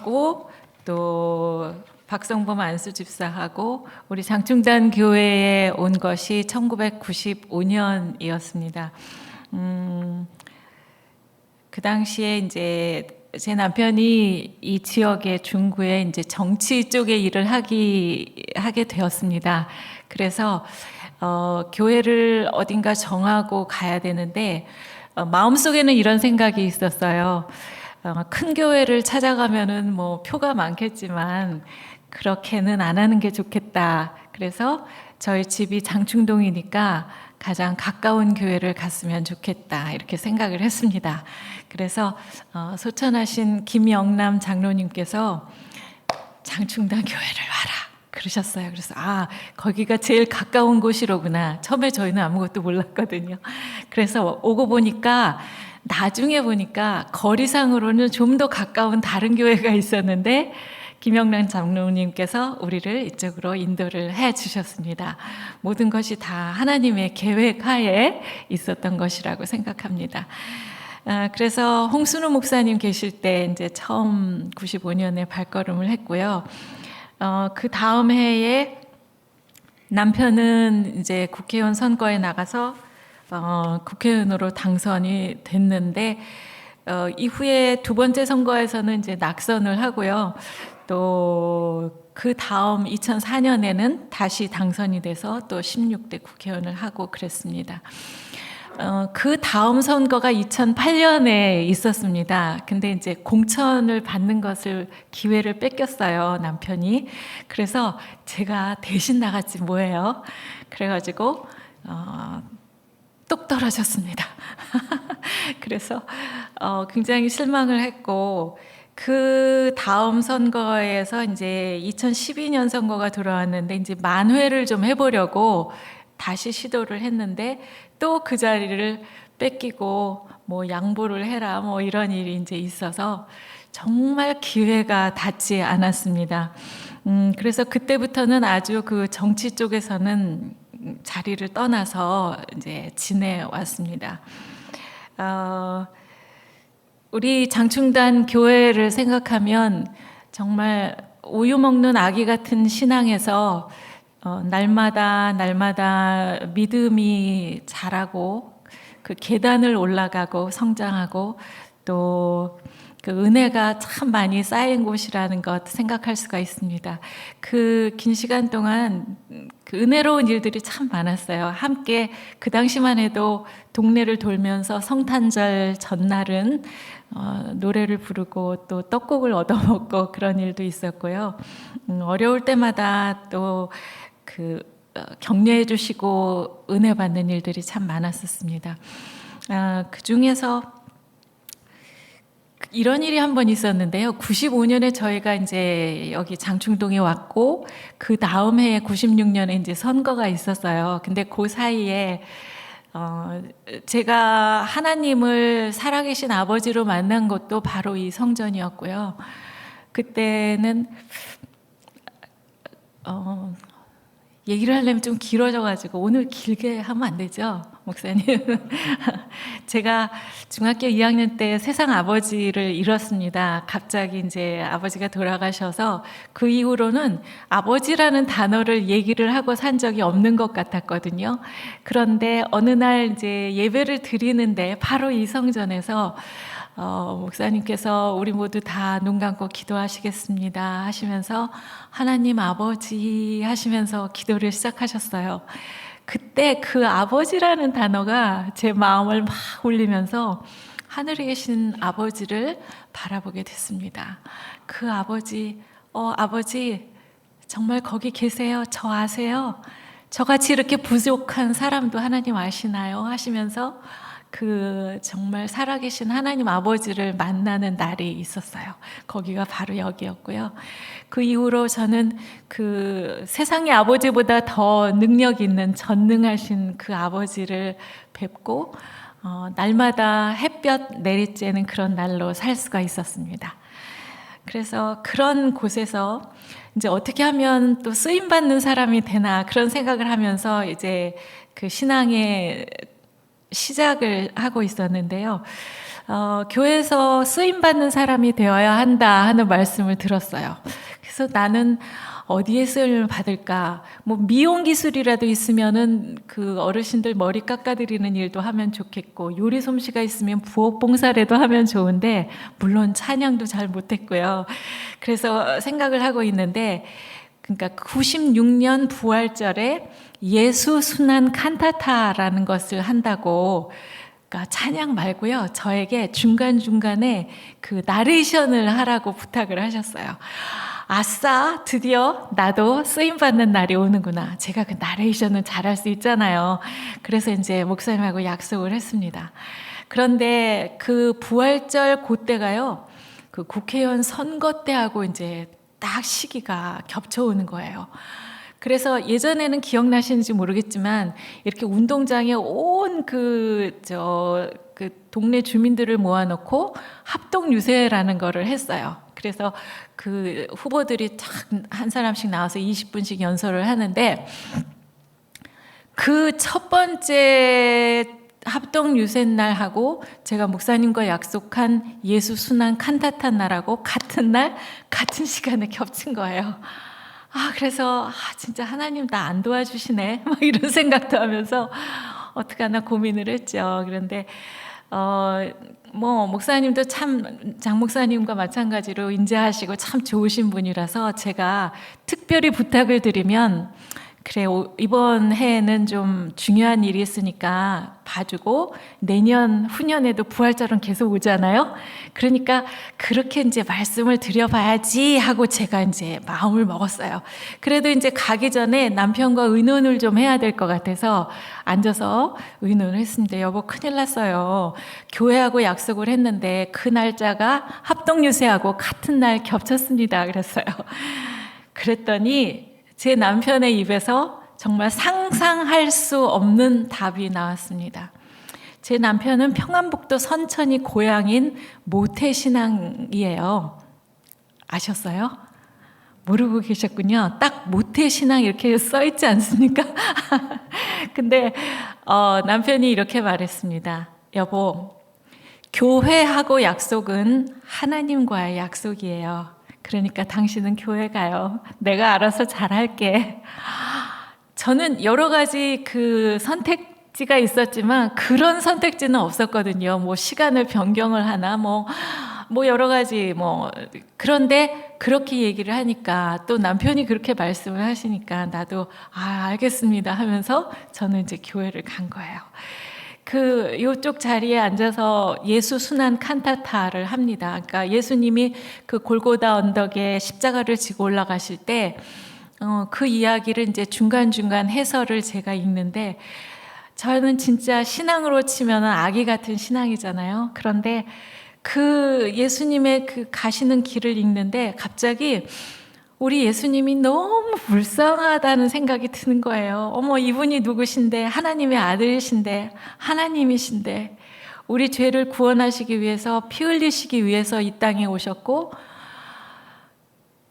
저하고 또 박성범 안수집사하고 우리 장충단 교회에 온 것이 1995년이었습니다. 그 당시에 이제 제 남편이 이 지역의 중구에 이제 정치 쪽의 일을 하게 되었습니다. 그래서 교회를 어딘가 정하고 가야 되는데 마음속에는 이런 생각이 있었어요. 큰 교회를 찾아가면은 뭐 표가 많겠지만 그렇게는 안 하는 게 좋겠다. 그래서 저희 집이 장충동이니까 가장 가까운 교회를 갔으면 좋겠다. 이렇게 생각을 했습니다. 그래서 소천하신 김영남 장로님께서 장충단 교회를 와라 그러셨어요. 그래서 거기가 제일 가까운 곳이로구나. 처음에 저희는 아무것도 몰랐거든요. 그래서 오고 보니까 나중에 보니까 거리상으로는 좀 더 가까운 다른 교회가 있었는데 김영란 장로님께서 우리를 이쪽으로 인도를 해 주셨습니다. 모든 것이 다 하나님의 계획 하에 있었던 것이라고 생각합니다. 그래서 홍순우 목사님 계실 때 이제 처음 95년에 발걸음을 했고요. 그 다음 해에 남편은 이제 국회의원 선거에 나가서 국회의원으로 당선이 됐는데 이후에 두 번째 선거에서는 이제 낙선을 하고요. 또 그 다음 2004년에는 다시 당선이 돼서 또 16대 국회의원을 하고 그랬습니다. 그 다음 선거가 2008년에 있었습니다. 근데 이제 공천을 받는 것을 기회를 뺏겼어요, 남편이. 그래서 제가 대신 나갔지 뭐예요. 그래가지고 똑 떨어졌습니다. 그래서 굉장히 실망을 했고 그 다음 선거에서 이제 2012년 선거가 돌아왔는데 이제 만회를 좀 해보려고 다시 시도를 했는데 또 그 자리를 뺏기고 뭐 양보를 해라 뭐 이런 일이 이제 있어서 정말 기회가 닿지 않았습니다. 그래서 그때부터는 아주 그 정치 쪽에서는 자리를 떠나서 이제 지내왔습니다. 우리 장충단 교회를 생각하면 정말 우유 먹는 아기 같은 신앙에서 날마다 믿음이 자라고 그 계단을 올라가고 성장하고 또 그 은혜가 참 많이 쌓인 곳이라는 것 생각할 수가 있습니다. 그 긴 시간 동안 그 은혜로운 일들이 참 많았어요. 함께 그 당시만 해도 동네를 돌면서 성탄절 전날은 노래를 부르고 또 떡국을 얻어먹고 그런 일도 있었고요. 어려울 때마다 또 격려해 주시고 은혜 받는 일들이 참 많았었습니다. 그 중에서 이런 일이 한 번 있었는데요. 95년에 저희가 이제 여기 장충동에 왔고 그 다음 해에 96년에 이제 선거가 있었어요. 근데 그 사이에 제가 하나님을 살아계신 아버지로 만난 것도 바로 이 성전이었고요. 그때는 얘기를 하려면 좀 길어져가지고 오늘 길게 하면 안 되죠, 목사님? 제가 중학교 2학년 때 세상 아버지를 잃었습니다. 갑자기 이제 아버지가 돌아가셔서 그 이후로는 아버지라는 단어를 얘기를 하고 산 적이 없는 것 같았거든요. 그런데 어느 날 이제 예배를 드리는데 바로 이 성전에서 목사님께서 우리 모두 다 눈 감고 기도하시겠습니다 하시면서 하나님 아버지 하시면서 기도를 시작하셨어요. 그때 그 아버지라는 단어가 제 마음을 막 울리면서 하늘에 계신 아버지를 바라보게 됐습니다. 그 아버지, 아버지 정말 거기 계세요? 저 아세요? 저같이 이렇게 부족한 사람도 하나님 아시나요? 하시면서 그 정말 살아계신 하나님 아버지를 만나는 날이 있었어요. 거기가 바로 여기였고요. 그 이후로 저는 그 세상의 아버지보다 더 능력 있는 전능하신 그 아버지를 뵙고 날마다 햇볕 내리쬐는 그런 날로 살 수가 있었습니다. 그래서 그런 곳에서 이제 어떻게 하면 또 쓰임 받는 사람이 되나 그런 생각을 하면서 이제 그 신앙의 시작을 하고 있었는데요. 교회에서 쓰임받는 사람이 되어야 한다 하는 말씀을 들었어요. 그래서 나는 어디에 쓰임을 받을까? 뭐 미용 기술이라도 있으면은 그 어르신들 머리 깎아드리는 일도 하면 좋겠고, 요리 솜씨가 있으면 부엌 봉사라도 하면 좋은데, 물론 찬양도 잘 못했고요. 그래서 생각을 하고 있는데, 그러니까 96년 부활절에 예수 순환 칸타타라는 것을 한다고, 그러니까 찬양 말고요, 저에게 중간중간에 그 나레이션을 하라고 부탁을 하셨어요. 아싸, 드디어 나도 쓰임받는 날이 오는구나. 제가 그 나레이션은 잘할 수 있잖아요. 그래서 이제 목사님하고 약속을 했습니다. 그런데 그 부활절 그때가요, 그 국회의원 선거 때하고 이제 딱 시기가 겹쳐오는 거예요. 그래서 예전에는 기억나시는지 모르겠지만 이렇게 운동장에 온 그 동네 주민들을 모아놓고 합동유세라는 거를 했어요. 그래서 그 후보들이 한 사람씩 나와서 20분씩 연설을 하는데, 그 첫 번째 합동유세 날하고 제가 목사님과 약속한 예수 순환 칸타타 날하고 같은 날 같은 시간에 겹친 거예요. 그래서 진짜 하나님 나 안 도와주시네 막 이런 생각도 하면서 어떡하나 고민을 했죠. 그런데 뭐 목사님도 참 장 목사님과 마찬가지로 인자하시고 참 좋으신 분이라서 제가 특별히 부탁을 드리면, 그래 이번 해에는 좀 중요한 일이 있으니까 봐주고 내년 후년에도 부활절은 계속 오잖아요. 그러니까 그렇게 이제 말씀을 드려봐야지 하고 제가 이제 마음을 먹었어요. 그래도 이제 가기 전에 남편과 의논을 좀 해야 될 것 같아서 앉아서 의논을 했습니다. 여보, 큰일 났어요. 교회하고 약속을 했는데 그 날짜가 합동유세하고 같은 날 겹쳤습니다. 그랬어요. 그랬더니 제 남편의 입에서 정말 상상할 수 없는 답이 나왔습니다. 제 남편은 평안북도 선천이 고향인 모태신앙이에요. 아셨어요? 모르고 계셨군요. 딱 모태신앙 이렇게 써있지 않습니까? 근데 남편이 이렇게 말했습니다. 여보, 교회하고 약속은 하나님과의 약속이에요. 그러니까 당신은 교회 가요. 내가 알아서 잘할게. 저는 여러 가지 그 선택지가 있었지만 그런 선택지는 없었거든요. 뭐 시간을 변경을 하나, 뭐 여러 가지 그런데 그렇게 얘기를 하니까, 또 남편이 그렇게 말씀을 하시니까 나도 알겠습니다 하면서 저는 이제 교회를 간 거예요. 그 요쪽 자리에 앉아서 예수 순환 칸타타를 합니다. 그러니까 예수님이 그 골고다 언덕에 십자가를 지고 올라가실 때 그 이야기를 이제 중간중간 해설을 제가 읽는데, 저는 진짜 신앙으로 치면 아기 같은 신앙이잖아요. 그런데 그 예수님의 그 가시는 길을 읽는데 갑자기 우리 예수님이 너무 불쌍하다는 생각이 드는 거예요. 어머, 이분이 누구신데, 하나님의 아들이신데, 하나님이신데 우리 죄를 구원하시기 위해서, 피 흘리시기 위해서 이 땅에 오셨고,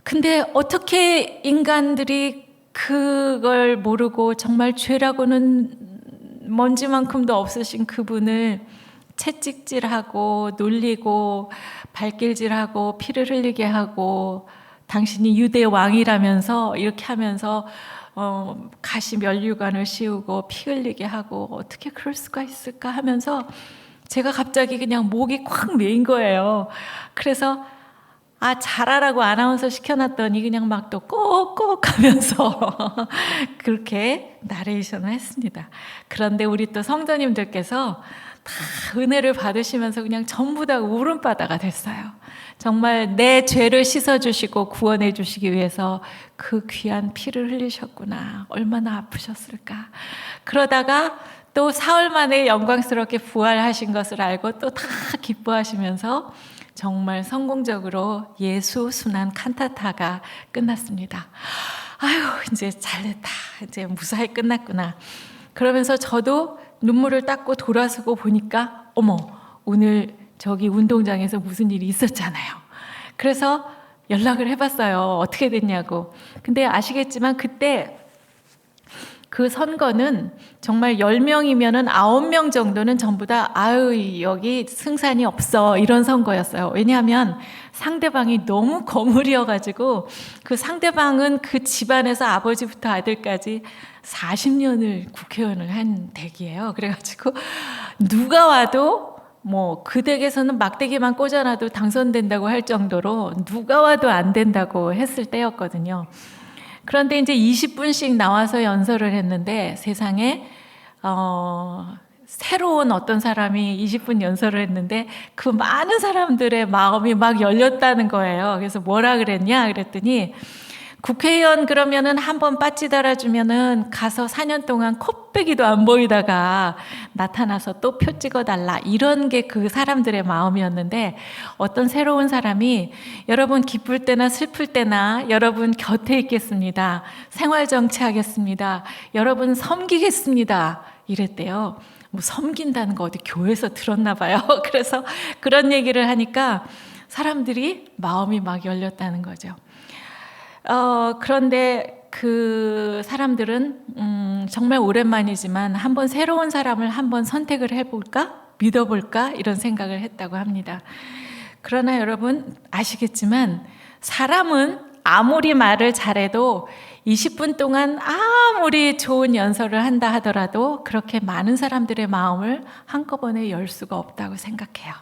근데 어떻게 인간들이 그걸 모르고 정말 죄라고는 먼지만큼도 없으신 그분을 채찍질하고 놀리고 발길질하고 피를 흘리게 하고, 당신이 유대 왕이라면서 이렇게 하면서 가시 면류관을 씌우고 피 흘리게 하고, 어떻게 그럴 수가 있을까 하면서 제가 갑자기 그냥 목이 콱 메인 거예요. 그래서 잘하라고 아나운서 시켜놨더니 그냥 막 또 꼭꼭 하면서 그렇게 나레이션을 했습니다. 그런데 우리 또 성도님들께서 다 은혜를 받으시면서 그냥 전부 다 울음바다가 됐어요. 정말 내 죄를 씻어주시고 구원해 주시기 위해서 그 귀한 피를 흘리셨구나. 얼마나 아프셨을까. 그러다가 또 사흘 만에 영광스럽게 부활하신 것을 알고 또 다 기뻐하시면서 정말 성공적으로 예수 순환 칸타타가 끝났습니다. 이제 잘됐다. 이제 무사히 끝났구나. 그러면서 저도 눈물을 닦고 돌아서고 보니까 어머, 오늘 저기 운동장에서 무슨 일이 있었잖아요. 그래서 연락을 해봤어요. 어떻게 됐냐고. 근데 아시겠지만 그때 그 선거는 정말 10명이면은 9명 정도는 전부 다 아유 여기 승산이 없어 이런 선거였어요. 왜냐하면 상대방이 너무 거물이어가지고 그 상대방은 그 집안에서 아버지부터 아들까지 40년을 국회의원을 한 댁이에요. 그래가지고 누가 와도 뭐 그 댁에서는 막대기만 꽂아놔도 당선된다고 할 정도로 누가 와도 안 된다고 했을 때였거든요. 그런데 이제 20분씩 나와서 연설을 했는데 세상에 새로운 어떤 사람이 20분 연설을 했는데 그 많은 사람들의 마음이 막 열렸다는 거예요. 그래서 뭐라 그랬냐 그랬더니 국회의원 그러면은 한번 빠찌 달아주면은 가서 4년 동안 코빼기도 안 보이다가 나타나서 또 표 찍어달라 이런 게 그 사람들의 마음이었는데 어떤 새로운 사람이 여러분 기쁠 때나 슬플 때나 여러분 곁에 있겠습니다. 생활정치하겠습니다. 여러분 섬기겠습니다. 이랬대요. 뭐 섬긴다는 거 어디 교회에서 들었나 봐요. 그래서 그런 얘기를 하니까 사람들이 마음이 막 열렸다는 거죠. 그런데 그 사람들은 정말 오랜만이지만 한번 새로운 사람을 한번 선택을 해볼까? 믿어볼까? 이런 생각을 했다고 합니다. 그러나 여러분 아시겠지만 사람은 아무리 말을 잘해도 20분 동안 아무리 좋은 연설을 한다 하더라도 그렇게 많은 사람들의 마음을 한꺼번에 열 수가 없다고 생각해요.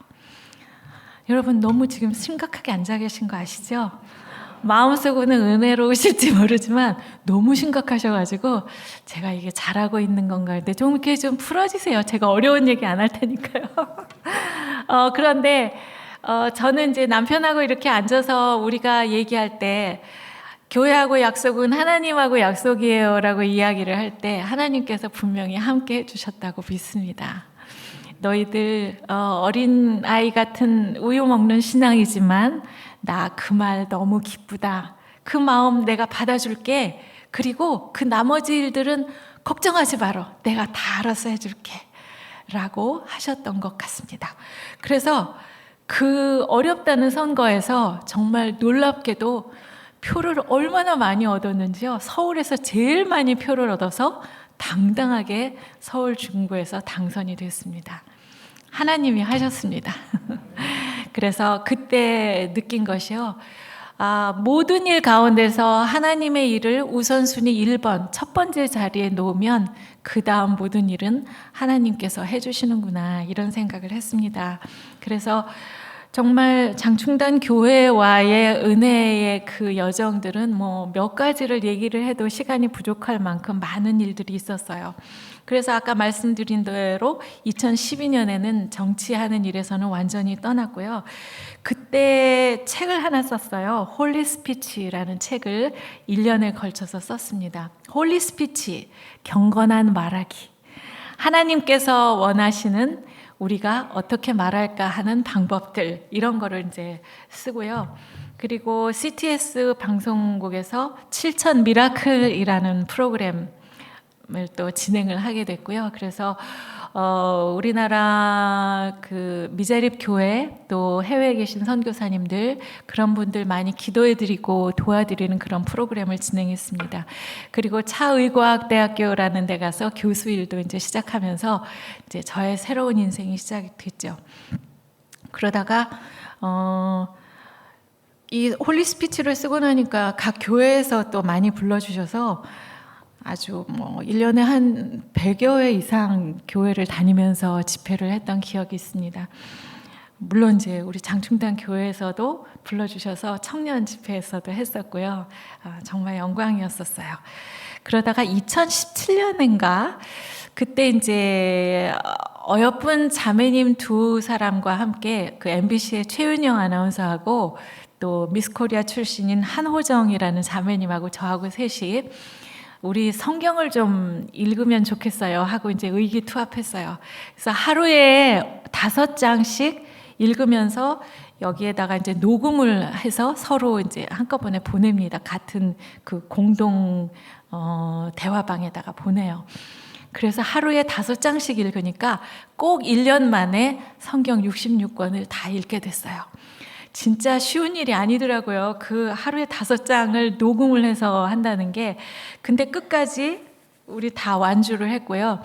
여러분 너무 지금 심각하게 앉아 계신 거 아시죠? 마음속으로는 은혜로우실지 모르지만 너무 심각하셔가지고 제가 이게 잘하고 있는 건가 근데 좀 이렇게 좀 풀어주세요. 제가 어려운 얘기 안 할 테니까요. 그런데 저는 이제 남편하고 이렇게 앉아서 우리가 얘기할 때 교회하고 약속은 하나님하고 약속이에요 라고 이야기를 할 때 하나님께서 분명히 함께 해주셨다고 믿습니다. 너희들 어린 아이 같은 우유 먹는 신앙이지만 나 그 말 너무 기쁘다. 그 마음 내가 받아줄게. 그리고 그 나머지 일들은 걱정하지 마라. 내가 다 알아서 해줄게. 라고 하셨던 것 같습니다. 그래서 그 어렵다는 선거에서 정말 놀랍게도 표를 얼마나 많이 얻었는지요. 서울에서 제일 많이 표를 얻어서 당당하게 서울 중구에서 당선이 됐습니다. 하나님이 하셨습니다. 그래서 그때 느낀 것이요. 모든 일 가운데서 하나님의 일을 우선순위 1번, 첫 번째 자리에 놓으면 그 다음 모든 일은 하나님께서 해주시는구나 이런 생각을 했습니다. 그래서 정말 장충단 교회와의 은혜의 그 여정들은 뭐 몇 가지를 얘기를 해도 시간이 부족할 만큼 많은 일들이 있었어요. 그래서 아까 말씀드린 대로 2012년에는 정치하는 일에서는 완전히 떠났고요. 그때 책을 하나 썼어요. 홀리 스피치라는 책을 1년에 걸쳐서 썼습니다. 홀리 스피치, 경건한 말하기. 하나님께서 원하시는 우리가 어떻게 말할까 하는 방법들 이런 거를 이제 쓰고요. 그리고 CTS 방송국에서 7천 미라클이라는 프로그램을 또 진행을 하게 됐고요. 그래서 우리나라 그 미자립 교회 또 해외에 계신 선교사님들 그런 분들 많이 기도해드리고 도와드리는 그런 프로그램을 진행했습니다. 그리고 차의과학대학교라는 데 가서 교수 일도 이제 시작하면서 이제 저의 새로운 인생이 시작이 됐죠. 그러다가 이 홀리 스피치를 쓰고 나니까 각 교회에서 또 많이 불러주셔서 아주 뭐 1년에 한 100여 회 이상 교회를 다니면서 집회를 했던 기억이 있습니다. 물론 이제 우리 장충단 교회에서도 불러주셔서 청년 집회에서도 했었고요. 정말 영광이었었어요. 그러다가 2017년인가 그때 이제 어여쁜 자매님 두 사람과 함께 그 MBC의 최윤영 아나운서하고 또 미스코리아 출신인 한호정이라는 자매님하고 저하고 셋이 우리 성경을 좀 읽으면 좋겠어요 하고 이제 의기투합했어요. 그래서 하루에 5장씩 읽으면서 여기에다가 이제 녹음을 해서 서로 이제 한꺼번에 보냅니다. 같은 그 공동 대화방에다가 보내요. 그래서 하루에 5장씩 읽으니까 꼭 1년 만에 성경 66권을 다 읽게 됐어요. 진짜 쉬운 일이 아니더라고요. 그 하루에 5장을 녹음을 해서 한다는 게. 근데 끝까지 우리 다 완주를 했고요.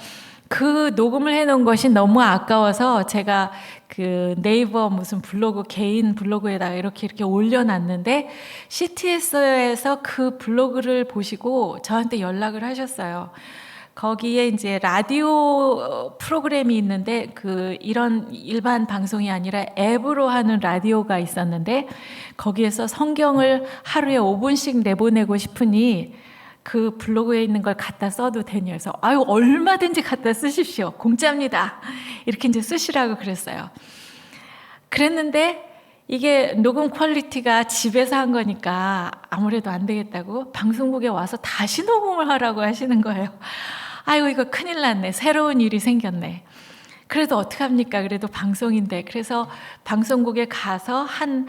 그 녹음을 해놓은 것이 너무 아까워서 제가 그 네이버 무슨 블로그, 개인 블로그에다가 이렇게 올려놨는데, CTS에서 그 블로그를 보시고 저한테 연락을 하셨어요. 거기에 이제 라디오 프로그램이 있는데, 이런 일반 방송이 아니라 앱으로 하는 라디오가 있었는데, 거기에서 성경을 하루에 5분씩 내보내고 싶으니 그 블로그에 있는 걸 갖다 써도 되냐 해서, 아유, 얼마든지 갖다 쓰십시오. 공짜입니다. 이렇게 이제 쓰시라고 그랬어요. 그랬는데 이게 녹음 퀄리티가 집에서 한 거니까 아무래도 안 되겠다고 방송국에 와서 다시 녹음을 하라고 하시는 거예요. 아이고, 이거 큰일 났네. 새로운 일이 생겼네. 그래도 어떡합니까? 그래도 방송인데. 그래서 방송국에 가서 한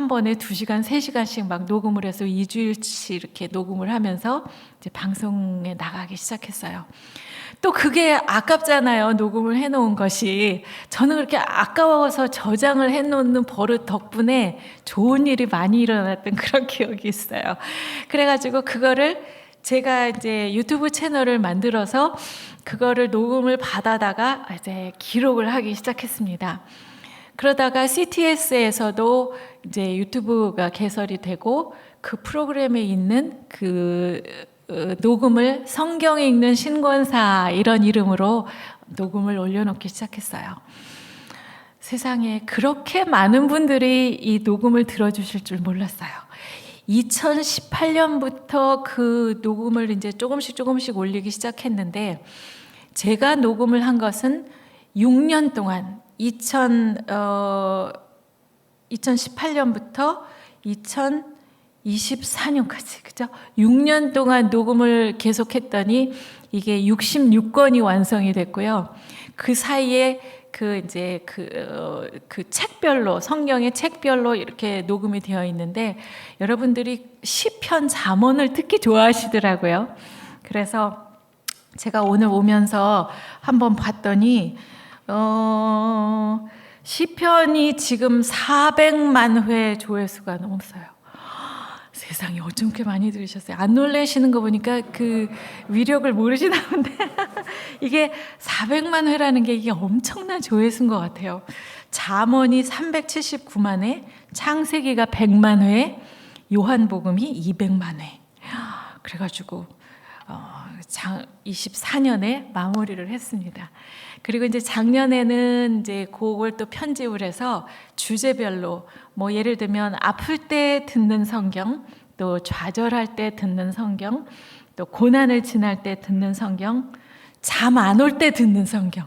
번에 2시간, 3시간씩 막 녹음을 해서 2주일치 이렇게 녹음을 하면서 이제 방송에 나가기 시작했어요. 또 그게 아깝잖아요. 녹음을 해놓은 것이. 저는 그렇게 아까워서 저장을 해놓는 버릇 덕분에 좋은 일이 많이 일어났던 그런 기억이 있어요. 그래가지고 그거를 제가 이제 유튜브 채널을 만들어서 그거를 녹음을 받아다가 이제 기록을 하기 시작했습니다. 그러다가 CTS에서도 이제 유튜브가 개설이 되고, 그 프로그램에 있는 그 녹음을 성경 읽는 신권사 이런 이름으로 녹음을 올려놓기 시작했어요. 세상에 그렇게 많은 분들이 이 녹음을 들어주실 줄 몰랐어요. 2018년부터 그 녹음을 이제 조금씩 올리기 시작했는데, 제가 녹음을 한 것은 6년 동안 2018년부터 2024년까지, 그죠? 6년 동안 녹음을 계속했더니 이게 66권이 완성이 됐고요. 그 사이에 그 책별로, 성경의 책별로 이렇게 녹음이 되어 있는데, 여러분들이 시편 잠언을 특히 좋아하시더라고요. 그래서 제가 오늘 오면서 한번 봤더니 시편이 지금 400만 회 조회수가 넘었어요. 세상에, 어쩜 그렇게 많이 들으셨어요? 안 놀라시는 거 보니까 그 위력을 모르시나 본데 이게 400만 회라는 게 이게 엄청난 조회수인 것 같아요. 잠언이 379만 회, 창세기가 100만 회, 요한복음이 200만 회. 그래가지고 24년에 마무리를 했습니다. 그리고 이제 작년에는 이제 그걸 또 편집을 해서 주제별로, 뭐 예를 들면 아플 때 듣는 성경, 또 좌절할 때 듣는 성경, 또 고난을 지날 때 듣는 성경, 잠 안 올 때 듣는 성경.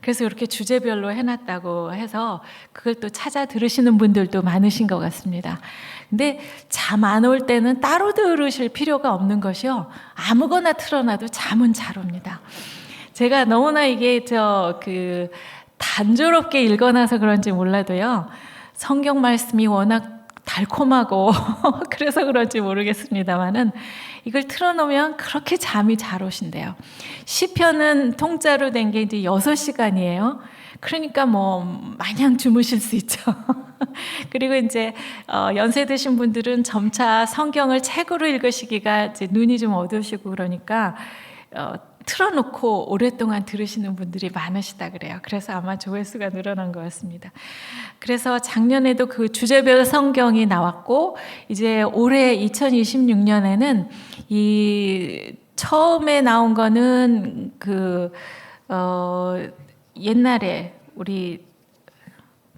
그래서 이렇게 주제별로 해놨다고 해서 그걸 또 찾아 들으시는 분들도 많으신 것 같습니다. 근데 잠 안 올 때는 따로 들으실 필요가 없는 것이요, 아무거나 틀어놔도 잠은 잘 옵니다. 제가 너무나 이게 단조롭게 읽어놔서 그런지 몰라도요, 성경 말씀이 워낙 달콤하고 그래서 그런지 모르겠습니다만은 이걸 틀어놓으면 그렇게 잠이 잘 오신대요. 시편은 통짜로 된 게 이제 6시간이에요. 그러니까 뭐 마냥 주무실 수 있죠. 그리고 이제 연세 드신 분들은 점차 성경을 책으로 읽으시기가 이제 눈이 좀 어두우시고 그러니까 틀어놓고 오랫동안 들으시는 분들이 많으시다 그래요. 그래서 아마 조회수가 늘어난 것 같습니다. 그래서 작년에도 그 주제별 성경이 나왔고, 이제 올해 2026년에는 이 처음에 나온 거는 옛날에 우리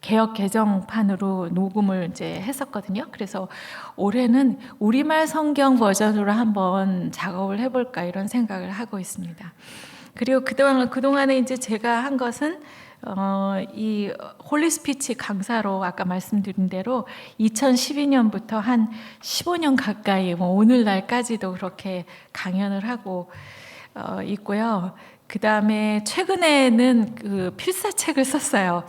개역 개정판으로 녹음을 이제 했었거든요. 그래서 올해는 우리말 성경 버전으로 한번 작업을 해볼까 이런 생각을 하고 있습니다. 그리고 그동안에 이제 제가 한 것은 이 홀리 스피치 강사로 아까 말씀드린 대로 2012년부터 한 15년 가까이 뭐 오늘날까지도 그렇게 강연을 하고 있고요. 그 다음에 최근에는 그 필사책을 썼어요.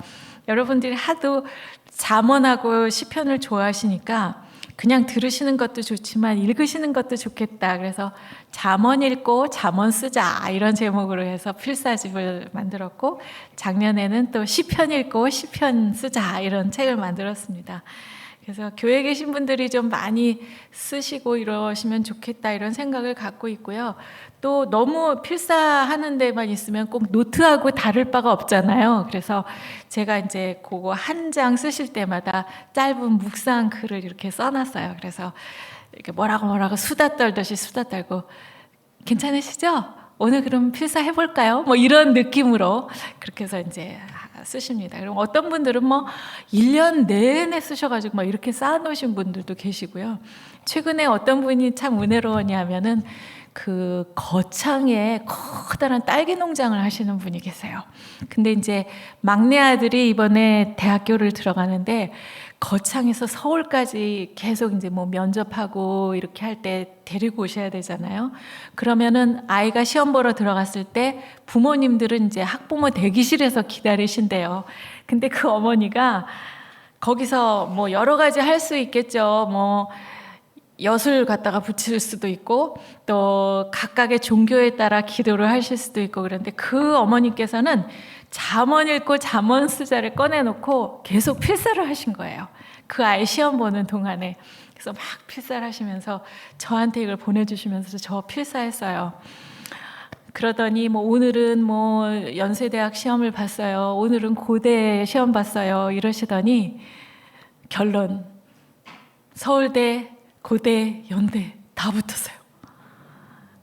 여러분들이 하도 잠언하고 시편을 좋아하시니까 그냥 들으시는 것도 좋지만 읽으시는 것도 좋겠다. 그래서 잠언 읽고 잠언 쓰자 이런 제목으로 해서 필사집을 만들었고, 작년에는 또 시편 읽고 시편 쓰자 이런 책을 만들었습니다. 그래서 교회에 계신 분들이 좀 많이 쓰시고 이러시면 좋겠다 이런 생각을 갖고 있고요. 또 너무 필사하는 데만 있으면 꼭 노트하고 다를 바가 없잖아요. 그래서 제가 이제 그거 한 장 쓰실 때마다 짧은 묵상 글을 이렇게 써놨어요. 그래서 이렇게 뭐라고 수다 떨듯이 수다 떨고, 괜찮으시죠? 오늘 그럼 필사 해볼까요? 뭐 이런 느낌으로 그렇게 해서 이제 쓰십니다. 그럼 어떤 분들은 뭐 1년 내내 쓰셔가지고 막 이렇게 쌓아놓으신 분들도 계시고요. 최근에 어떤 분이 참 은혜로웠냐면은 그 거창에 커다란 딸기 농장을 하시는 분이 계세요. 근데 이제 막내 아들이 이번에 대학교를 들어가는데 거창에서 서울까지 계속 이제 뭐 면접하고 이렇게 할 때 데리고 오셔야 되잖아요. 그러면은 아이가 시험 보러 들어갔을 때 부모님들은 이제 학부모 대기실에서 기다리신대요. 근데 그 어머니가 거기서 뭐 여러 가지 할 수 있겠죠. 뭐 엿을 갖다가 붙일 수도 있고 또 각각의 종교에 따라 기도를 하실 수도 있고, 그런데 그 어머니께서는 잠언 읽고 잠언 수자를 꺼내놓고 계속 필사를 하신 거예요. 그 아이 시험 보는 동안에. 그래서 막 필사를 하시면서 저한테 이걸 보내주시면서 저 필사했어요. 그러더니 뭐 오늘은 뭐 연세대학 시험을 봤어요. 오늘은 고대 시험 봤어요. 이러시더니 결론 서울대, 고대, 연대 다 붙었어요.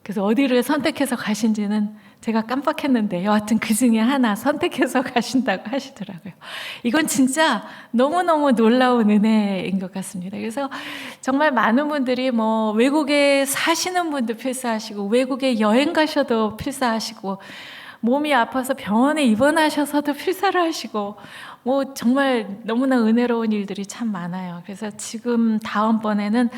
그래서 어디를 선택해서 가신지는 제가 깜빡했는데 여하튼 그 중에 하나 선택해서 가신다고 하시더라고요. 이건 진짜 너무너무 놀라운 은혜인 것 같습니다. 그래서 정말 많은 분들이 뭐 외국에 사시는 분도 필사하시고 외국에 여행 가셔도 필사하시고 몸이 아파서 병원에 입원하셔서도 필사를 하시고 뭐 정말 너무나 은혜로운 일들이 참 많아요. 그래서 지금 다음번에는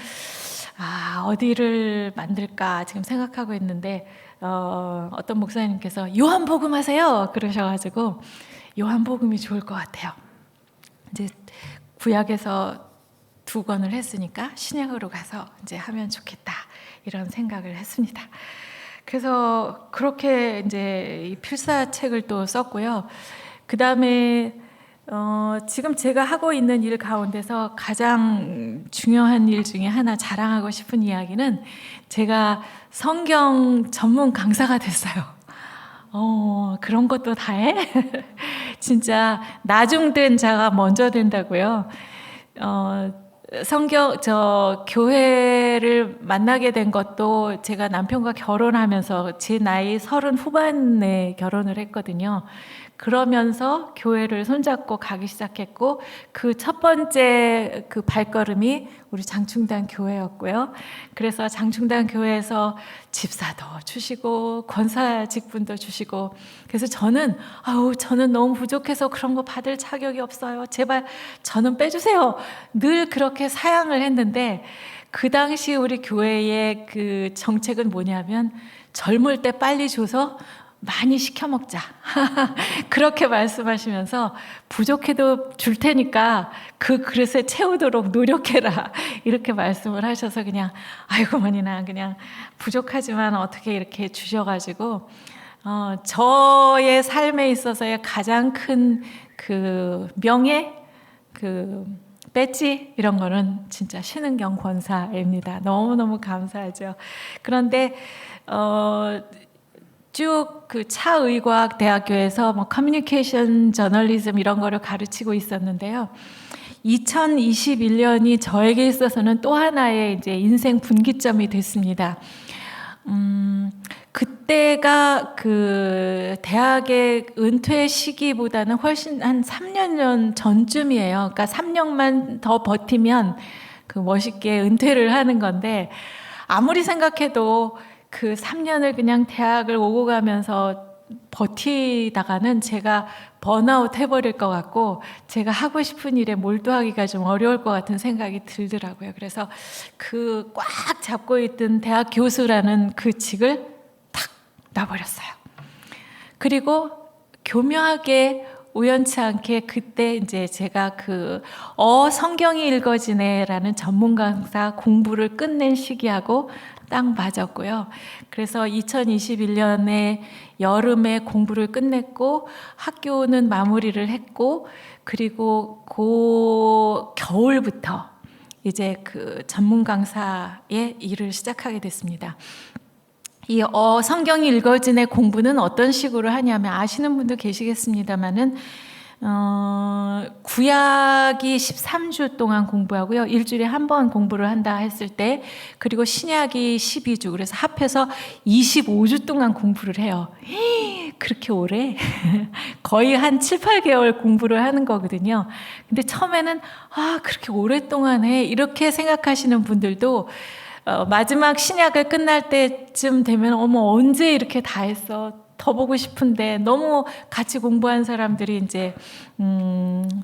어디를 만들까 지금 생각하고 있는데 어떤 목사님께서 요한복음 하세요 그러셔가지고 요한복음이 좋을 것 같아요. 이제 구약에서 2권을 했으니까 신약으로 가서 이제 하면 좋겠다 이런 생각을 했습니다. 그래서 그렇게 이제 이 필사책을 또 썼고요. 그 다음에 지금 제가 하고 있는 일 가운데서 가장 중요한 일 중에 하나 자랑하고 싶은 이야기는 제가 성경 전문 강사가 됐어요. 그런 것도 다 해? 진짜 나중된 자가 먼저 된다고요. 교회를 만나게 된 것도 제가 남편과 결혼하면서 제 나이 30 후반에 결혼을 했거든요. 그러면서 교회를 손잡고 가기 시작했고 그 첫 번째 그 발걸음이 우리 장충단 교회였고요. 그래서 장충단 교회에서 집사도 주시고 권사 직분도 주시고, 그래서 저는 너무 부족해서 그런 거 받을 자격이 없어요. 제발 저는 빼주세요. 늘 그렇게 사양을 했는데 그 당시 우리 교회의 그 정책은 뭐냐면 젊을 때 빨리 줘서 많이 시켜 먹자. 그렇게 말씀하시면서 부족해도 줄 테니까 그 그릇에 채우도록 노력해라. 이렇게 말씀을 하셔서 그냥 아이고머니나 그냥 부족하지만 어떻게 이렇게 주셔가지고 저의 삶에 있어서의 가장 큰 그 명예, 그 배지 이런 거는 진짜 신은경 권사입니다. 너무너무 감사하죠. 그런데 쭉 그 차의과학 대학교에서 뭐 커뮤니케이션 저널리즘 이런 거를 가르치고 있었는데요. 2021년이 저에게 있어서는 또 하나의 이제 인생 분기점이 됐습니다. 그때가 그 대학의 은퇴 시기보다는 훨씬 한 3년 전쯤이에요. 그러니까 3년만 더 버티면 그 멋있게 은퇴를 하는 건데, 아무리 생각해도 그 3년을 그냥 대학을 오고 가면서 버티다가는 제가 번아웃 해버릴 것 같고 제가 하고 싶은 일에 몰두하기가 좀 어려울 것 같은 생각이 들더라고요. 그래서 그 꽉 잡고 있던 대학 교수라는 그 직을 탁 놔버렸어요. 그리고 교묘하게 우연치 않게 그때 이제 제가 그 성경이 읽어지네라는 전문 강사 공부를 끝낸 시기하고 딱 맞았고요. 그래서 2021년에 여름에 공부를 끝냈고 학교는 마무리를 했고 그리고 그 겨울부터 이제 그 전문 강사의 일을 시작하게 됐습니다. 이 성경이 읽어진의 공부는 어떤 식으로 하냐면 아시는 분도 계시겠습니다만은 구약이 13주 동안 공부하고요. 일주일에 한 번 공부를 한다 했을 때 그리고 신약이 12주 그래서 합해서 25주 동안 공부를 해요. 그렇게 오래? 거의 한 7, 8개월 공부를 하는 거거든요. 근데 처음에는 그렇게 오랫동안 해 이렇게 생각하시는 분들도 마지막 신약을 끝날 때쯤 되면 언제 이렇게 다 했어? 더 보고 싶은데 너무 같이 공부한 사람들이 이제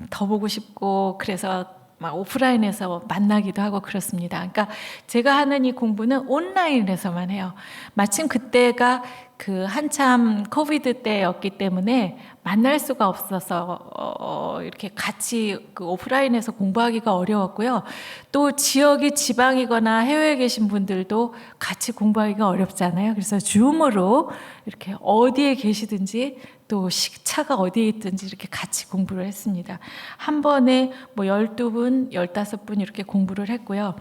더 보고 싶고 그래서 막 오프라인에서 만나기도 하고 그렇습니다. 그러니까 제가 하는 이 공부는 온라인에서만 해요. 마침 그때가 그 한참 코비드 때였기 때문에 만날 수가 없어서 이렇게 같이 그 오프라인에서 공부하기가 어려웠고요. 또 지역이 지방이거나 해외에 계신 분들도 같이 공부하기가 어렵잖아요. 그래서 줌으로 이렇게 어디에 계시든지 또 시차가 어디에 있든지 이렇게 같이 공부를 했습니다. 한 번에 뭐 12분, 15분 이렇게 공부를 했고요.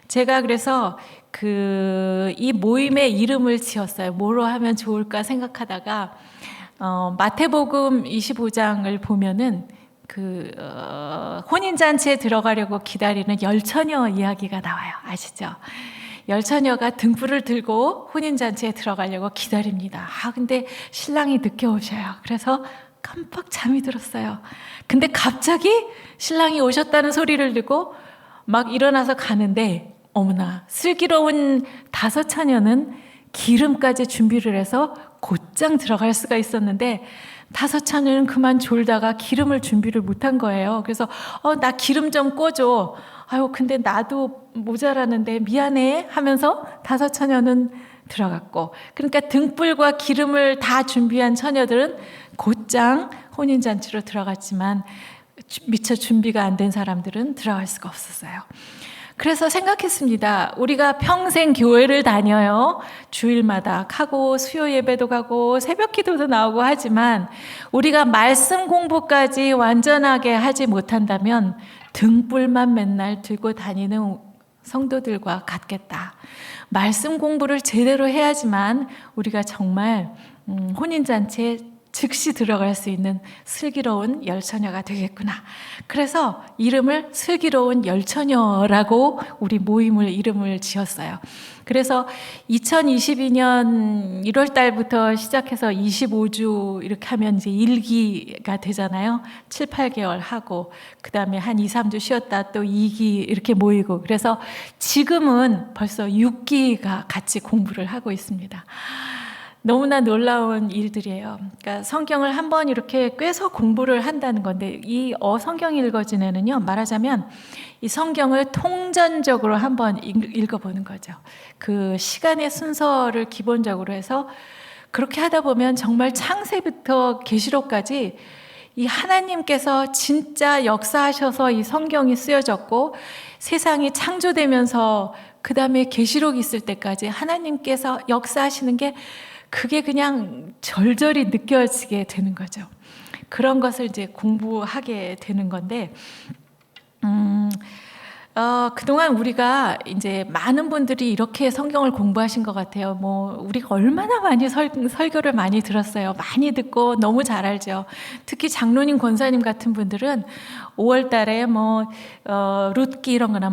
제가 그래서 이 모임의 이름을 지었어요. 뭐로 하면 좋을까 생각하다가 마태복음 25장을 보면은 혼인잔치에 들어가려고 기다리는 열처녀 이야기가 나와요. 아시죠? 열처녀가 등불을 들고 혼인잔치에 들어가려고 기다립니다. 근데 신랑이 늦게 오셔요. 그래서 깜빡 잠이 들었어요. 근데 갑자기 신랑이 오셨다는 소리를 듣고 막 일어나서 가는데 어머나 슬기로운 5 처녀는 기름까지 준비를 해서 곧장 들어갈 수가 있었는데 5 처녀는 그만 졸다가 기름을 준비를 못한 거예요. 그래서 나 기름 좀 꽂어. 근데 나도 모자라는데 미안해 하면서 5 처녀는 들어갔고 그러니까 등불과 기름을 다 준비한 처녀들은 곧장 혼인잔치로 들어갔지만 미처 준비가 안 된 사람들은 들어갈 수가 없었어요. 그래서 생각했습니다. 우리가 평생 교회를 다녀요. 주일마다 가고 수요 예배도 가고 새벽 기도도 나오고 하지만 우리가 말씀 공부까지 완전하게 하지 못한다면 등불만 맨날 들고 다니는 성도들과 같겠다. 말씀 공부를 제대로 해야지만 우리가 정말 혼인잔치에 즉시 들어갈 수 있는 슬기로운 열처녀가 되겠구나. 그래서 이름을 슬기로운 열처녀라고 우리 모임을 이름을 지었어요. 그래서 2022년 1월 달부터 시작해서 25주 이렇게 하면 이제 1기가 되잖아요. 7, 8개월 하고 그 다음에 한 2, 3주 쉬었다 또 2기 이렇게 모이고 그래서 지금은 벌써 6기가 같이 공부를 하고 있습니다. 너무나 놀라운 일들이에요. 그러니까 성경을 한번 이렇게 꿰서 공부를 한다는 건데 이 성경이 읽어지네는요. 말하자면 이 성경을 통전적으로 한번 읽어보는 거죠. 그 시간의 순서를 기본적으로 해서 그렇게 하다 보면 정말 창세부터 계시록까지 이 하나님께서 진짜 역사하셔서 이 성경이 쓰여졌고 세상이 창조되면서 그 다음에 계시록이 있을 때까지 하나님께서 역사하시는 게 그게 그냥 절절히 느껴지게 되는 거죠. 그런 것을 이제 공부하게 되는 건데, 그동안 우리가 이제 많은 분들이 이렇게 성경을 공부하신 것 같아요. 우리가 얼마나 많이 설교를 많이 들었어요. 많이 듣고 너무 잘 알죠. 특히 장로님, 권사님 같은 분들은 5월 달에 룻기 이런 거나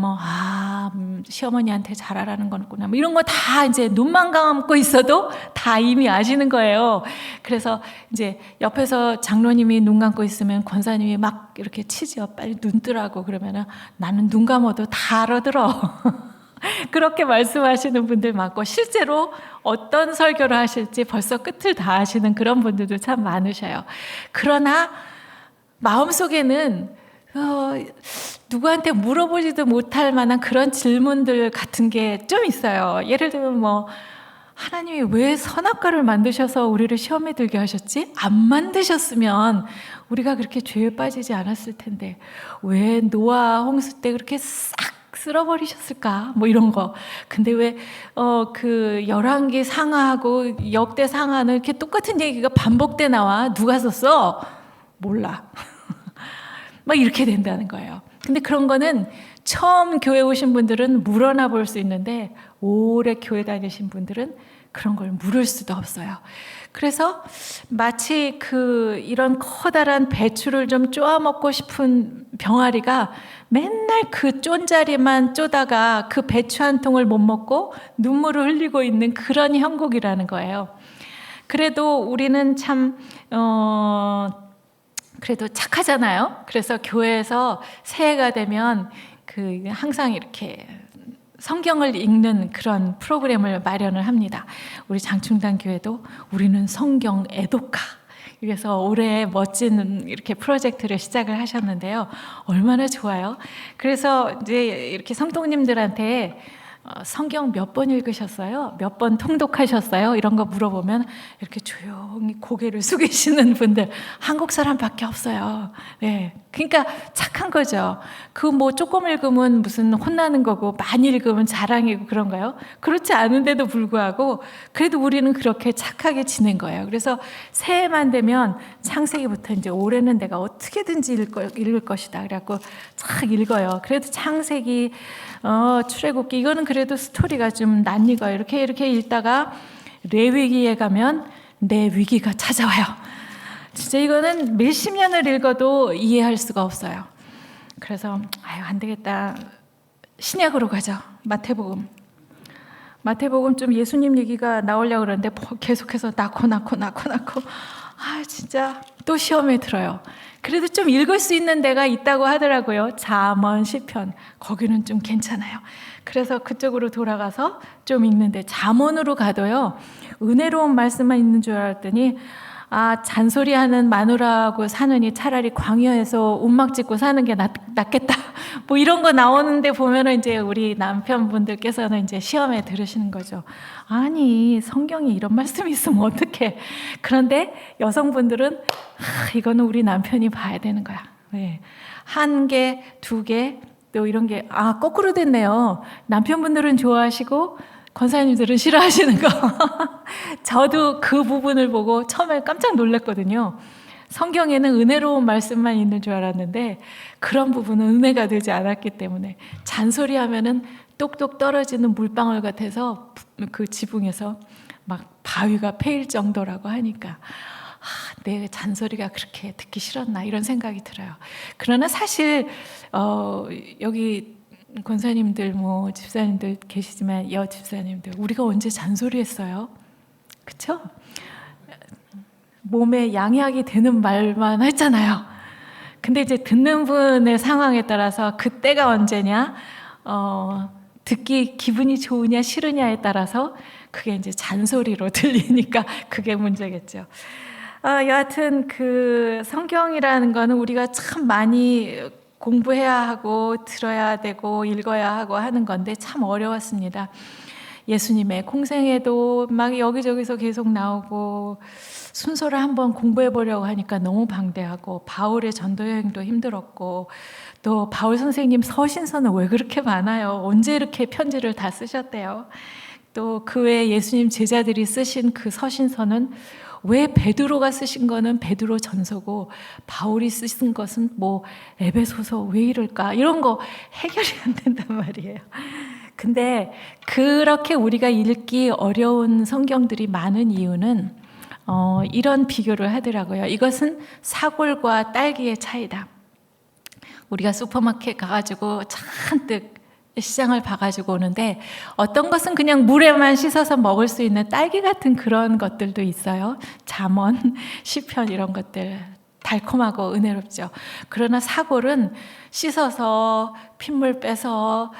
시어머니한테 잘하라는 거구나. 이런 거 다 이제 눈만 감고 있어도 다 이미 아시는 거예요. 그래서 이제 옆에서 장로님이 눈 감고 있으면 권사님이 막 이렇게 치지요. 빨리 눈 뜨라고 그러면은 나는 눈 감아도 다 알아들어. 그렇게 말씀하시는 분들 많고 실제로 어떤 설교를 하실지 벌써 끝을 다 아시는 그런 분들도 참 많으셔요. 그러나 마음속에는 누구한테 물어보지도 못할 만한 그런 질문들 같은 게 좀 있어요. 예를 들면 하나님이 왜 선악과를 만드셔서 우리를 시험에 들게 하셨지? 안 만드셨으면 우리가 그렇게 죄에 빠지지 않았을 텐데 왜 노아 홍수 때 그렇게 싹 쓸어버리셨을까? 뭐 이런 거. 근데 왜 그 열왕기 상하하고 역대 상하는 이렇게 똑같은 얘기가 반복돼 나와? 누가 썼어? 몰라. 막 이렇게 된다는 거예요. 근데 그런 거는 처음 교회 오신 분들은 물어나 볼 수 있는데 오래 교회 다니신 분들은 그런 걸 물을 수도 없어요. 그래서 마치 이런 커다란 배추를 좀 쪼아 먹고 싶은 병아리가 맨날 그 쫀자리만 쪼다가 그 배추 한 통을 못 먹고 눈물을 흘리고 있는 그런 형국이라는 거예요. 그래도 우리는 참 그래도 착하잖아요. 그래서 교회에서 새해가 되면 항상 이렇게 성경을 읽는 그런 프로그램을 마련을 합니다. 우리 장충당 교회도 우리는 성경 애독가. 그래서 올해 멋진 이렇게 프로젝트를 시작을 하셨는데요. 얼마나 좋아요. 그래서 이제 이렇게 성도님들한테 성경 몇 번 읽으셨어요? 몇 번 통독하셨어요? 이런 거 물어보면 이렇게 조용히 고개를 숙이시는 분들 한국 사람밖에 없어요. 네, 그러니까 착한 거죠. 뭐 조금 읽으면 무슨 혼나는 거고 많이 읽으면 자랑이고 그런가요? 그렇지 않은데도 불구하고 그래도 우리는 그렇게 착하게 지낸 거예요. 그래서 새해만 되면 창세기부터 이제 올해는 내가 어떻게든지 읽을 것이다. 그래갖고 쫙 읽어요. 그래도 창세기, 출애굽기 이거는 그래도 스토리가 좀 낯익어요. 이렇게 읽다가 레위기에 가면 내 위기가 찾아와요. 진짜 이거는 몇십 년을 읽어도 이해할 수가 없어요. 그래서 안 되겠다. 신약으로 가죠. 마태복음 좀 예수님 얘기가 나오려고 그러는데 계속해서 낳고 진짜 또 시험에 들어요. 그래도 좀 읽을 수 있는 데가 있다고 하더라고요. 잠언, 시편 거기는 좀 괜찮아요. 그래서 그쪽으로 돌아가서 좀 읽는데 잠언으로 가도요. 은혜로운 말씀만 있는 줄 알았더니 잔소리하는 마누라하고 사느니 차라리 광야에서 움막 짓고 사는 게 낫겠다. 뭐 이런 거 나오는데 보면은 이제 우리 남편분들께서는 이제 시험에 들으시는 거죠. 아니, 성경에 이런 말씀이 있으면 어떡해. 그런데 여성분들은 이거는 우리 남편이 봐야 되는 거야. 네. 1개, 2개, 또 이런 게 거꾸로 됐네요. 남편분들은 좋아하시고 권사님들은 싫어하시는 거. 저도 그 부분을 보고 처음에 깜짝 놀랐거든요. 성경에는 은혜로운 말씀만 있는 줄 알았는데 그런 부분은 은혜가 되지 않았기 때문에 잔소리하면은 똑똑 떨어지는 물방울 같아서 그 지붕에서 막 바위가 패일 정도라고 하니까 내 잔소리가 그렇게 듣기 싫었나 이런 생각이 들어요. 그러나 사실 여기 권사님들 집사님들 계시지만 집사님들 우리가 언제 잔소리했어요? 그렇죠? 몸에 양약이 되는 말만 했잖아요. 근데 이제 듣는 분의 상황에 따라서 그때가 언제냐, 듣기 기분이 좋으냐 싫으냐에 따라서 그게 이제 잔소리로 들리니까 그게 문제겠죠. 여하튼 성경이라는 거는 우리가 참 많이 공부해야 하고 들어야 되고 읽어야 하고 하는 건데 참 어려웠습니다. 예수님의 공생애도 막 여기저기서 계속 나오고 순서를 한번 공부해 보려고 하니까 너무 방대하고 바울의 전도 여행도 힘들었고 또 바울 선생님 서신서는 왜 그렇게 많아요? 언제 이렇게 편지를 다 쓰셨대요? 또 그 외에 예수님 제자들이 쓰신 그 서신서는 왜 베드로가 쓰신 거는 베드로 전서고 바울이 쓰신 것은 에베소서 왜 이럴까? 이런 거 해결이 안 된단 말이에요. 근데 그렇게 우리가 읽기 어려운 성경들이 많은 이유는 이런 비교를 하더라고요. 이것은 사골과 딸기의 차이다. 우리가 슈퍼마켓 가가지고 잔뜩 시장을 봐가지고 오는데 어떤 것은 그냥 물에만 씻어서 먹을 수 있는 딸기 같은 그런 것들도 있어요. 잠언, 시편 이런 것들 달콤하고 은혜롭죠. 그러나 사골은 씻어서 핏물 빼서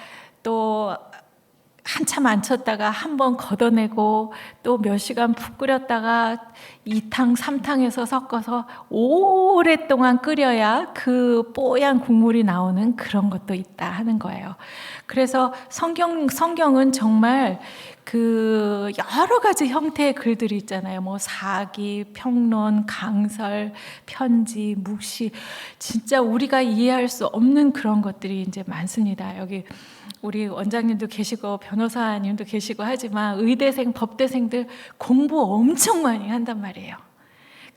또 한참 안쳤다가 한번 걷어내고 또 몇 시간 푹 끓였다가 2탕, 3탕에서 섞어서 오랫동안 끓여야 그 뽀얀 국물이 나오는 그런 것도 있다 하는 거예요. 그래서 성경은 정말 그 여러 가지 형태의 글들이 있잖아요. 뭐 사기, 평론, 강설, 편지, 묵시, 진짜 우리가 이해할 수 없는 그런 것들이 이제 많습니다. 여기 우리 원장님도 계시고 변호사님도 계시고 하지만 의대생, 법대생들 공부 엄청 많이 한단 말이에요.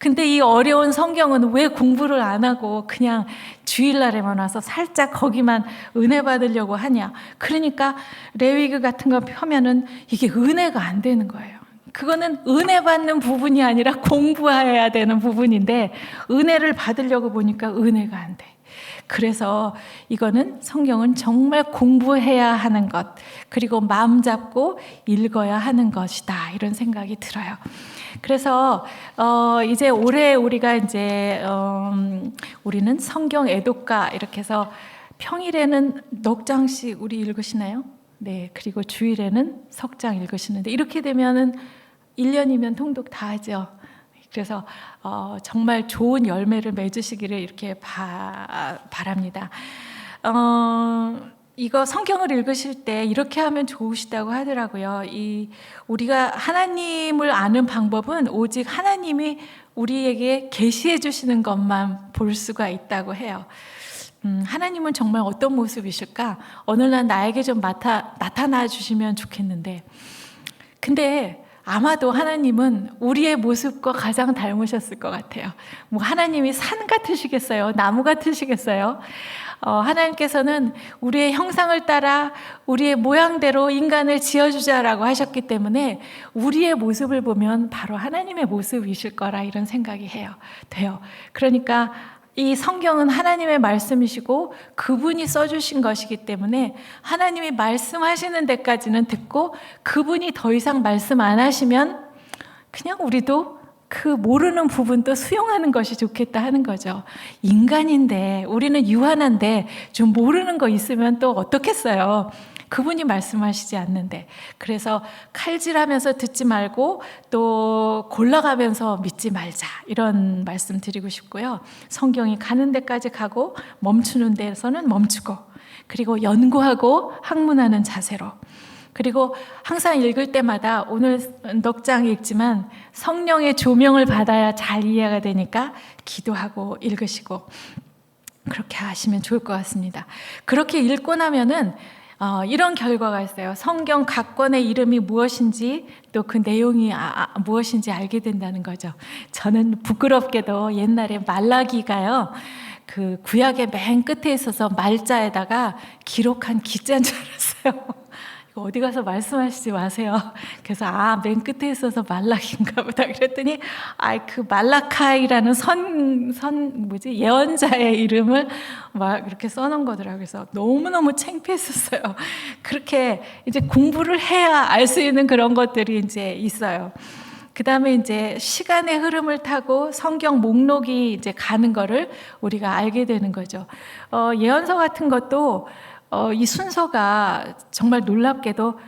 근데 이 어려운 성경은 왜 공부를 안 하고 그냥 주일날에만 와서 살짝 거기만 은혜 받으려고 하냐? 그러니까 레위기 같은 거 펴면은 이게 은혜가 안 되는 거예요. 그거는 은혜 받는 부분이 아니라 공부해야 되는 부분인데 은혜를 받으려고 보니까 은혜가 안 돼. 그래서 이거는 성경은 정말 공부해야 하는 것, 그리고 마음 잡고 읽어야 하는 것이다, 이런 생각이 들어요. 그래서 이제 올해 우리가 이제 우리는 성경 애독가 이렇게 해서 평일에는 넉 장씩 우리 읽으시나요? 네, 그리고 주일에는 석 장 읽으시는데 이렇게 되면은 1년이면 통독 다 하죠. 그래서 정말 좋은 열매를 맺으시기를 이렇게 바랍니다. 이거 성경을 읽으실 때 이렇게 하면 좋으시다고 하더라고요. 우리가 하나님을 아는 방법은 오직 하나님이 우리에게 계시해 주시는 것만 볼 수가 있다고 해요. 하나님은 정말 어떤 모습이실까? 어느 날 나에게 좀 나타나 주시면 좋겠는데, 근데 아마도 하나님은 우리의 모습과 가장 닮으셨을 것 같아요. 뭐 하나님이 산 같으시겠어요? 나무 같으시겠어요? 하나님께서는 우리의 형상을 따라 우리의 모양대로 인간을 지어주자라고 하셨기 때문에 우리의 모습을 보면 바로 하나님의 모습이실 거라 이런 생각이 돼요. 그러니까 이 성경은 하나님의 말씀이시고 그분이 써주신 것이기 때문에 하나님이 말씀하시는 데까지는 듣고 그분이 더 이상 말씀 안 하시면 그냥 우리도 그 모르는 부분도 수용하는 것이 좋겠다 하는 거죠. 인간인데 우리는 유한한데 좀 모르는 거 있으면 또 어떻겠어요. 그분이 말씀하시지 않는데. 그래서 칼질하면서 듣지 말고 또 골라가면서 믿지 말자, 이런 말씀 드리고 싶고요. 성경이 가는 데까지 가고 멈추는 데서는 멈추고, 그리고 연구하고 학문하는 자세로, 그리고 항상 읽을 때마다 오늘 넉 장 읽지만 성령의 조명을 받아야 잘 이해가 되니까 기도하고 읽으시고 그렇게 하시면 좋을 것 같습니다. 그렇게 읽고 나면은 이런 결과가 있어요. 성경 각 권의 이름이 무엇인지 또 그 내용이 무엇인지 알게 된다는 거죠. 저는 부끄럽게도 옛날에 말라기가요, 그 구약의 맨 끝에 있어서 말자에다가 기록한 기자인 줄 알았어요. 이거 어디 가서 말씀하시지 마세요. 그래서 맨 끝에 있어서 말라기인가 보다 그랬더니 그 말라카이라는 예언자의 이름을 막 이렇게 써놓은 거더라고요. 그래서 너무너무 창피했었어요. 그렇게 이제 공부를 해야 알 수 있는 그런 것들이 이제 있어요. 그 다음에 이제 시간의 흐름을 타고 성경 목록이 이제 가는 거를 우리가 알게 되는 거죠. 예언서 같은 것도 이 순서가 정말 놀랍게도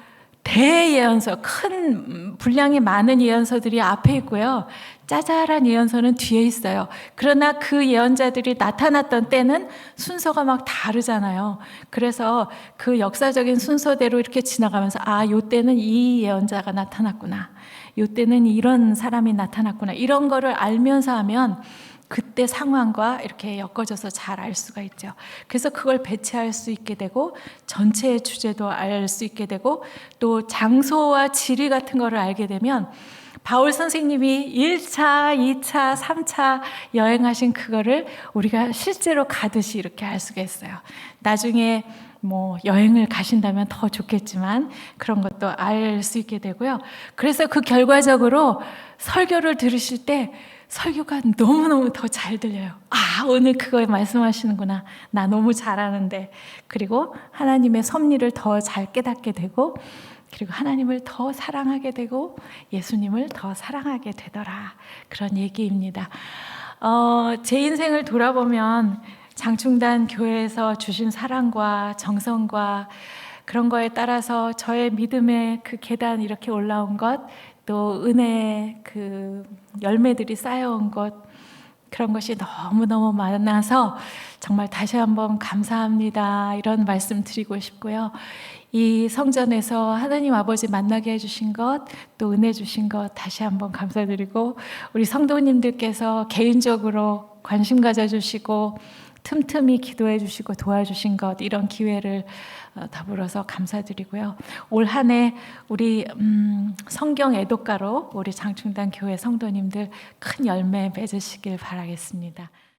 대예언서, 큰 분량이 많은 예언서들이 앞에 있고요. 짜잘한 예언서는 뒤에 있어요. 그러나 그 예언자들이 나타났던 때는 순서가 막 다르잖아요. 그래서 그 역사적인 순서대로 이렇게 지나가면서 요 때는 이 예언자가 나타났구나, 요 때는 이런 사람이 나타났구나, 이런 거를 알면서 하면 그때 상황과 이렇게 엮어져서 잘 알 수가 있죠. 그래서 그걸 배치할 수 있게 되고 전체의 주제도 알 수 있게 되고 또 장소와 지리 같은 거를 알게 되면 바울 선생님이 1차, 2차, 3차 여행하신 그거를 우리가 실제로 가듯이 이렇게 알 수가 있어요. 나중에 뭐 여행을 가신다면 더 좋겠지만 그런 것도 알 수 있게 되고요. 그래서 그 결과적으로 설교를 들으실 때 설교가 너무너무 더 잘 들려요. 오늘 그거에 말씀하시는구나. 나 너무 잘하는데. 그리고 하나님의 섭리를 더 잘 깨닫게 되고, 그리고 하나님을 더 사랑하게 되고 예수님을 더 사랑하게 되더라. 그런 얘기입니다. 제 인생을 돌아보면 장충단 교회에서 주신 사랑과 정성과 그런 거에 따라서 저의 믿음의 그 계단 이렇게 올라온 것, 또 은혜의 그 열매들이 쌓여온 것, 그런 것이 너무너무 많아서 정말 다시 한번 감사합니다, 이런 말씀 드리고 싶고요. 이 성전에서 하나님 아버지 만나게 해주신 것, 또 은혜 주신 것 다시 한번 감사드리고, 우리 성도님들께서 개인적으로 관심 가져주시고 틈틈이 기도해 주시고 도와주신 것, 이런 기회를 더불어서 감사드리고요. 올 한 해 우리 성경 애독가로 우리 장충단 교회 성도님들 큰 열매 맺으시길 바라겠습니다.